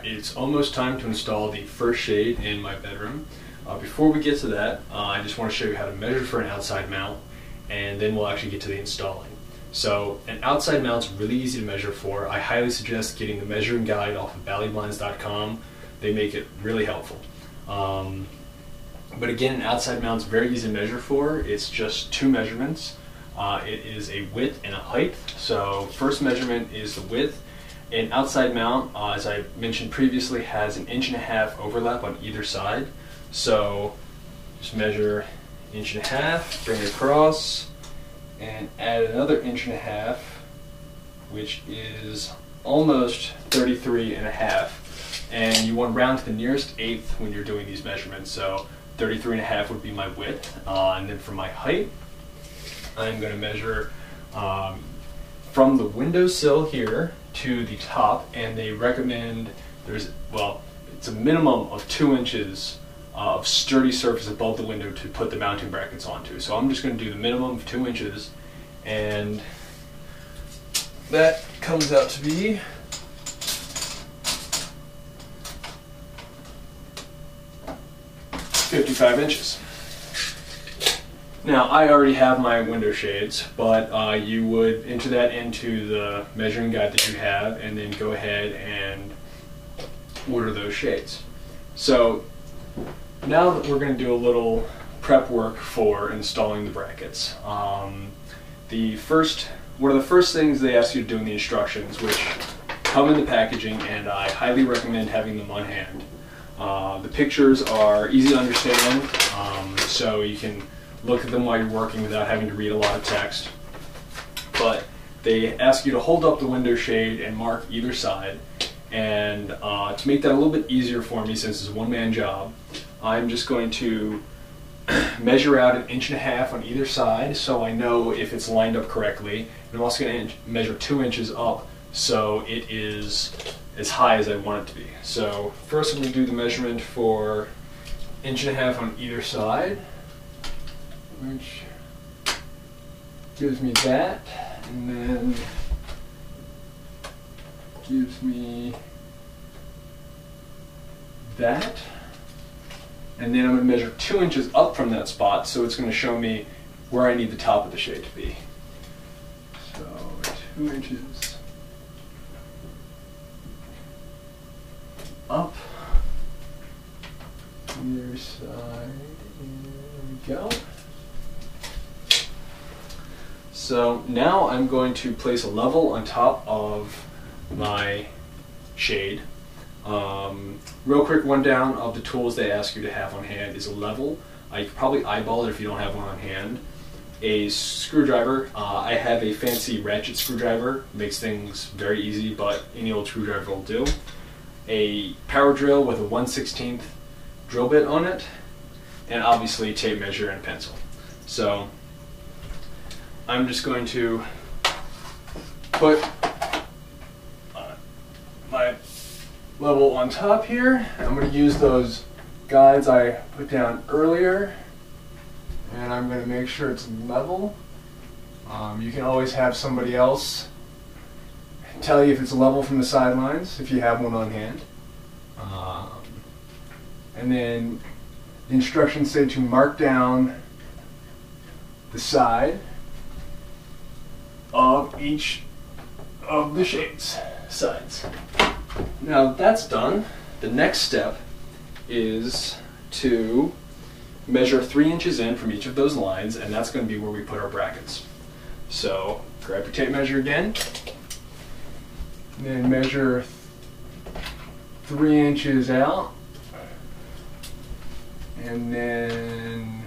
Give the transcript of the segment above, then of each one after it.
it's almost time to install the first shade in my bedroom. Before we get to that, I just want to show you how to measure for an outside mount, and then we'll actually get to the installing. So an outside mount's really easy to measure for. I highly suggest getting the measuring guide off of baliblinds.com. They make it really helpful. But again, an outside mount's very easy to measure for. It's just two measurements. It is a width and a height. So first measurement is the width. An outside mount, as I mentioned previously, has 1.5 inches overlap on either side. So just measure 1.5 inches, bring it across, and add another 1.5 inches, which is almost 33.5. And you want to round to the nearest eighth when you're doing these measurements. So 33.5 would be my width. And then for my height, I'm going to measure from the windowsill here to the top, and they recommend it's a minimum of 2 inches of sturdy surface above the window to put the mounting brackets onto. So I'm just going to do the minimum of 2 inches, and that comes out to be 55 inches. Now, I already have my window shades, but you would enter that into the measuring guide that you have, and then go ahead and order those shades. So now that we're going to do a little prep work for installing the brackets. One of the first things they ask you to do in the instructions, which come in the packaging, and I highly recommend having them on hand. The pictures are easy to understand, so you can look at them while you're working without having to read a lot of text. But they ask you to hold up the window shade and mark either side. And to make that a little bit easier for me, since it's a one-man job, I'm just going to measure out 1.5 inches on either side so I know if it's lined up correctly. And I'm also going to measure 2 inches up so it is as high as I want it to be. So first I'm going to do the measurement for 1.5 inches on either side, which gives me that, and then gives me that, and then I'm going to measure 2 inches up from that spot, so it's going to show me where I need the top of the shade to be. So 2 inches up, either side, and there we go. So now I'm going to place a level on top of my shade. Real quick rundown of the tools they ask you to have on hand is a level. You could probably eyeball it if you don't have one on hand. A screwdriver. I have a fancy ratchet screwdriver. Makes things very easy, but any old screwdriver will do. A power drill with a 1/16 drill bit on it, and obviously tape measure and a pencil. So I'm just going to put my level on top here. I'm going to use those guides I put down earlier, and I'm going to make sure it's level. You can always have somebody else tell you if it's level from the sidelines, if you have one on hand. And then the instructions say to mark down the side of each of the shades sides. Now that's done, the next step is to measure 3 inches in from each of those lines, and that's going to be where we put our brackets. So grab your tape measure again, and then measure 3 inches out, and then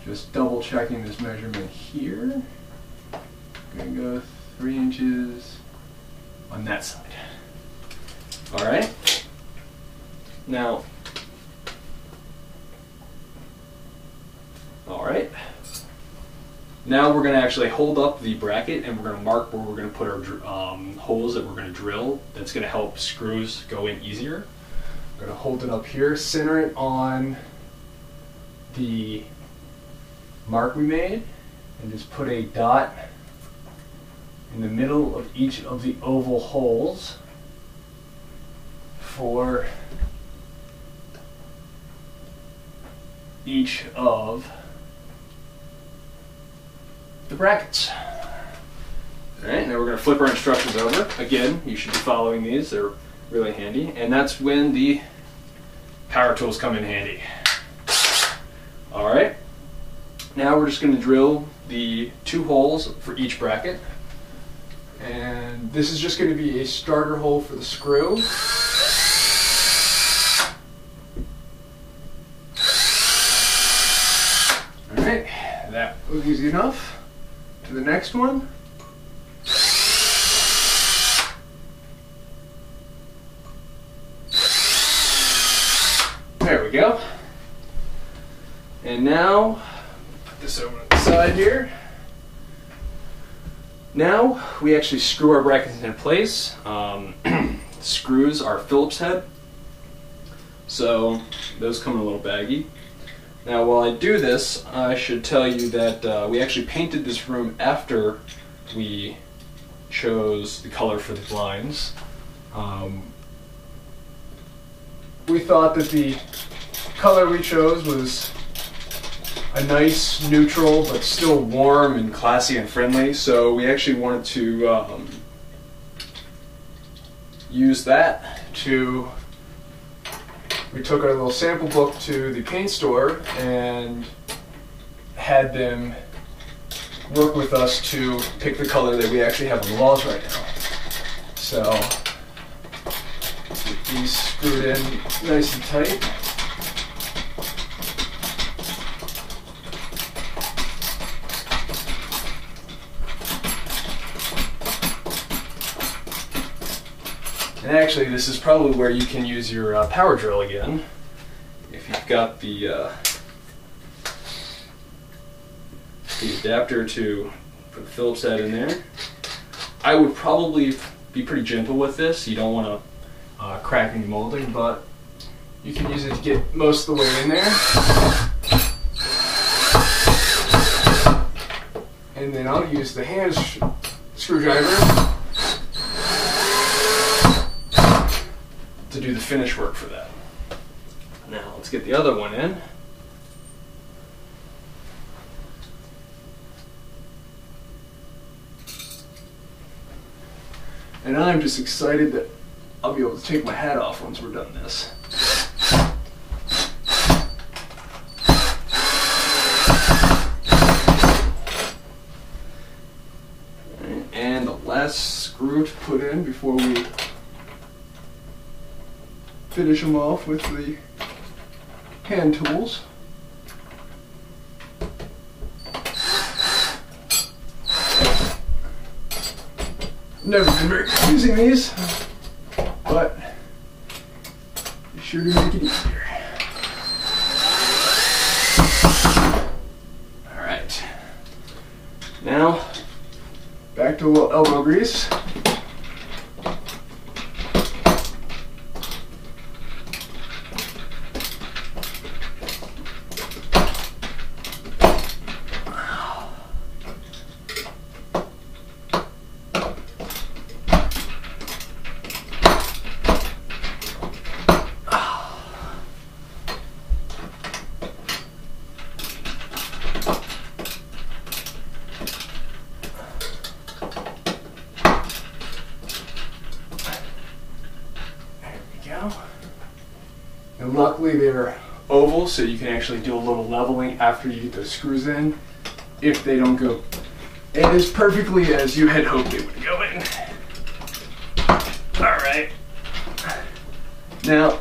just double checking this measurement here. I'm going to go 3 inches on that side. Alright? Now, now we're going to actually hold up the bracket, and we're going to mark where we're going to put our holes that we're going to drill. That's going to help screws go in easier. I'm going to hold it up here, center it on the mark we made, and just put a dot in the middle of each of the oval holes. for each of the brackets. Alright, now we're going to flip our instructions over. Again, you should be following these, they're really handy. And that's when the power tools come in handy. Alright, now we're just going to drill the 2 holes for each bracket. And this is just going to be a starter hole for the screw. Alright, that was easy enough. To the next one. There we go. And now, put this over on the side here. Now we actually screw our brackets into place. Screws are Phillips head, so those come in a little baggie. Now while I do this, I should tell you that we actually painted this room after we chose the color for the blinds. We thought that the color we chose was a nice neutral but still warm and classy and friendly, so we actually wanted to use that to... We took our little sample book to the paint store and had them work with us to pick the color that we actually have on the walls right now. So, get these screwed in nice and tight. And actually, this is probably where you can use your power drill again. If you've got the adapter to put the Phillips head in there. I would probably be pretty gentle with this. You don't want to crack any molding, but you can use it to get most of the way in there. And then I'll use the hand screwdriver to do the finish work for that. Now let's get the other one in. And I'm just excited that I'll be able to take my hat off once we're done this. And the last screw to put in before we finish them off with the hand tools. Never been very good using these, but they sure do make it easier. Alright, now back to a little elbow grease. And luckily they're oval, so you can actually do a little leveling after you get those screws in, if they don't go in as perfectly as you had hoped they would go in. Alright. Now,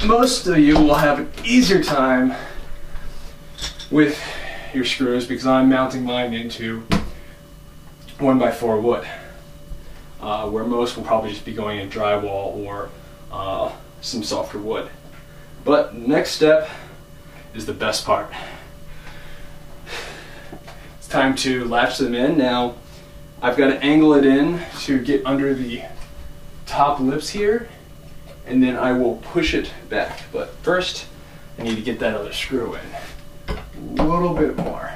most of you will have an easier time with your screws because I'm mounting mine into 1x4 wood. Where most will probably just be going in drywall or some softer wood. But next step is the best part. It's time to latch them in. Now I've got to angle it in to get under the top lips here, and then I will push it back. But first I need to get that other screw in. A little bit more.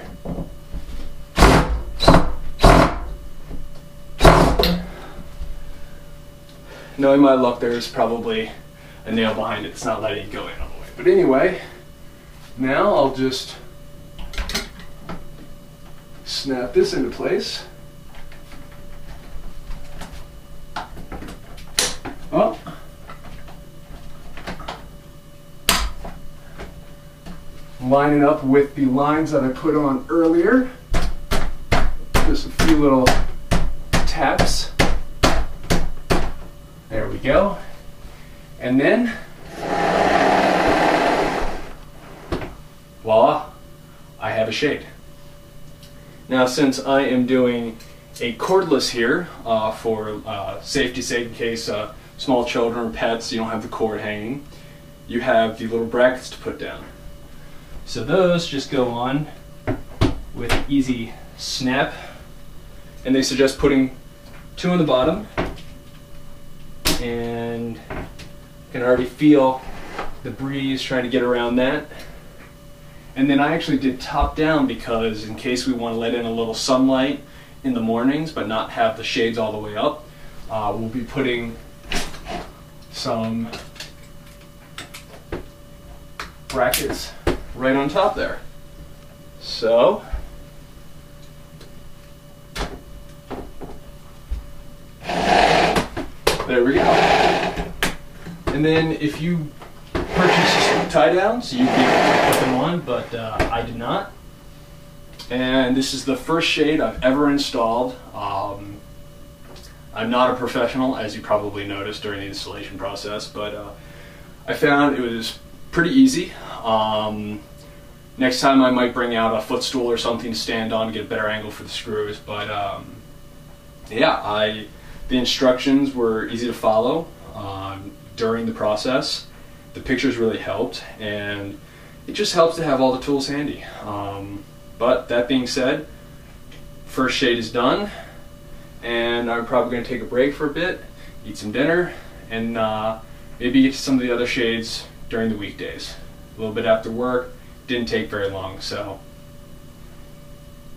knowing my luck, there's probably a nail behind it. It's not letting it go in all the way. But anyway, now I'll just snap this into place. Oh. Line it up with the lines that I put on earlier. Just a few little taps. There we go. And then, voila, I have a shade. Now, since I am doing a cordless here for safety's sake, in case small children or pets, you don't have the cord hanging, you have the little brackets to put down. So those just go on with easy snap, and they suggest putting 2 on the bottom, and you can already feel the breeze trying to get around that. And then I actually did top down because in case we want to let in a little sunlight in the mornings but not have the shades all the way up, we'll be putting some brackets right on top there. So there we go. And then if you purchase tie downs, you'd be able to put them on, but I did not. And this is the first shade I've ever installed. I'm not a professional, as you probably noticed during the installation process, but I found it was pretty easy. Next time I might bring out a footstool or something to stand on to get a better angle for the screws, but yeah, the instructions were easy to follow during the process. The pictures really helped, and it just helps to have all the tools handy. But that being said, first shade is done, and I'm probably going to take a break for a bit, eat some dinner, and maybe get to some of the other shades during the weekdays. A little bit after work, didn't take very long, so